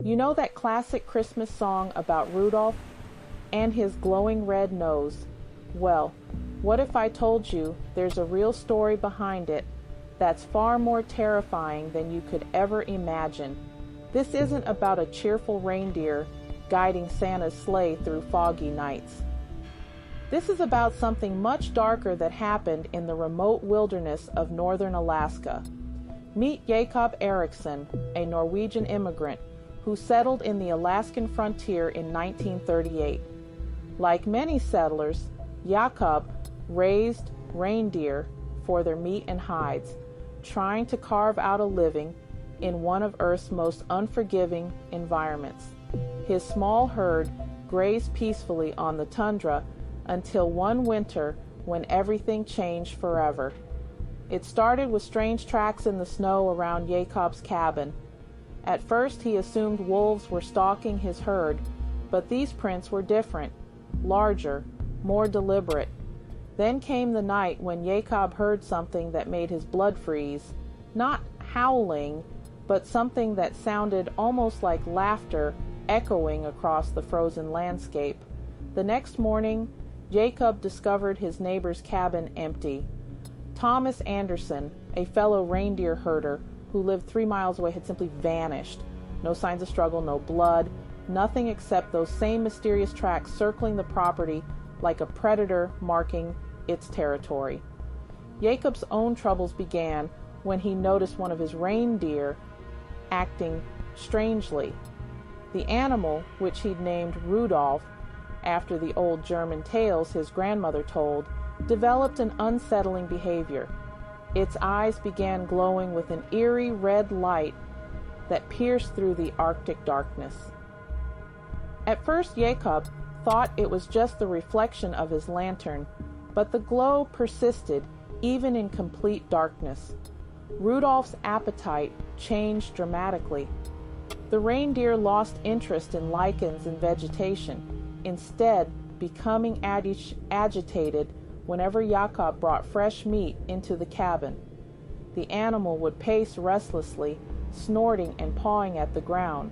You know that classic Christmas song about Rudolph and his glowing red nose? Well, what if I told you there's a real story behind it that's far more terrifying than you could ever imagine? This isn't about a cheerful reindeer guiding Santa's sleigh through foggy nights. This is about something much darker that happened in the remote wilderness of northern Alaska. Meet Jacob Ericson, a Norwegian immigrant who settled in the Alaskan frontier in 1938. Like many settlers, Jacob raised reindeer for their meat and hides, trying to carve out a living in one of Earth's most unforgiving environments. His small herd grazed peacefully on the tundra until one winter when everything changed forever. It started with strange tracks in the snow around Jacob's cabin. At first he assumed wolves were stalking his herd, but these prints were different, larger, more deliberate. Then came the night when Jacob heard something that made his blood freeze, not howling, but something that sounded almost like laughter echoing across the frozen landscape. The next morning, Jacob discovered his neighbor's cabin empty. Thomas Anderson, a fellow reindeer herder who lived 3 miles away, had simply vanished. No signs of struggle, no blood, nothing except those same mysterious tracks circling the property like a predator marking its territory. Jacob's own troubles began when he noticed one of his reindeer acting strangely. The animal, which he'd named Rudolph, after the old German tales his grandmother told, developed an unsettling behavior. Its eyes began glowing with an eerie red light that pierced through the Arctic darkness. At first, Jacob thought it was just the reflection of his lantern, but the glow persisted even in complete darkness. Rudolph's appetite changed dramatically. The reindeer lost interest in lichens and vegetation, instead becoming agitated whenever Jacob brought fresh meat into the cabin. The animal would pace restlessly, snorting and pawing at the ground,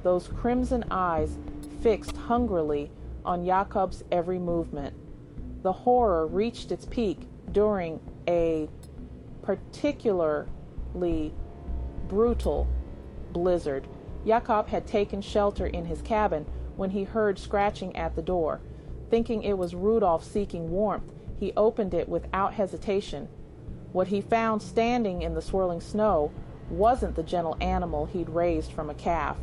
those crimson eyes fixed hungrily on Jacob's every movement. The horror reached its peak during a particularly brutal blizzard. Jacob had taken shelter in his cabin when he heard scratching at the door. Thinking it was Rudolph seeking warmth, he opened it without hesitation. What he found standing in the swirling snow wasn't the gentle animal he'd raised from a calf.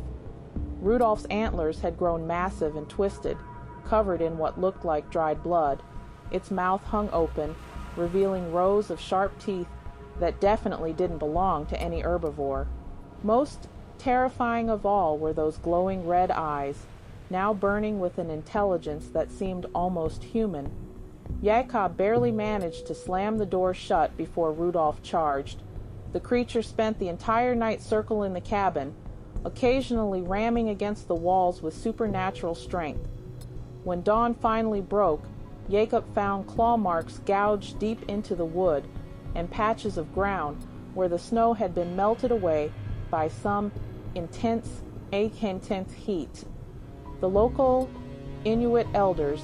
Rudolph's antlers had grown massive and twisted, covered in what looked like dried blood. Its mouth hung open, revealing rows of sharp teeth that definitely didn't belong to any herbivore. Most terrifying of all were those glowing red eyes, now burning with an intelligence that seemed almost human. Jacob barely managed to slam the door shut before Rudolph charged. The creature spent the entire night circling the cabin, occasionally ramming against the walls with supernatural strength. When dawn finally broke, Jacob found claw marks gouged deep into the wood and patches of ground where the snow had been melted away by some intense heat. The local Inuit elders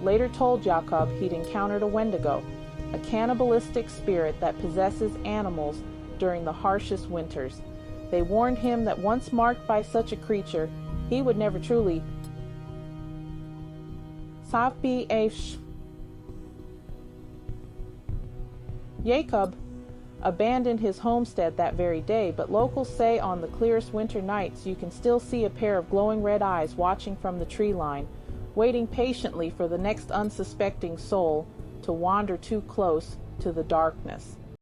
later told Jacob he'd encountered a wendigo, a cannibalistic spirit that possesses animals during the harshest winters. They warned him that once marked by such a creature, he would never truly Jacob abandoned his homestead that very day, but locals say on the clearest winter nights you can still see a pair of glowing red eyes watching from the tree line, waiting patiently for the next unsuspecting soul to wander too close to the darkness.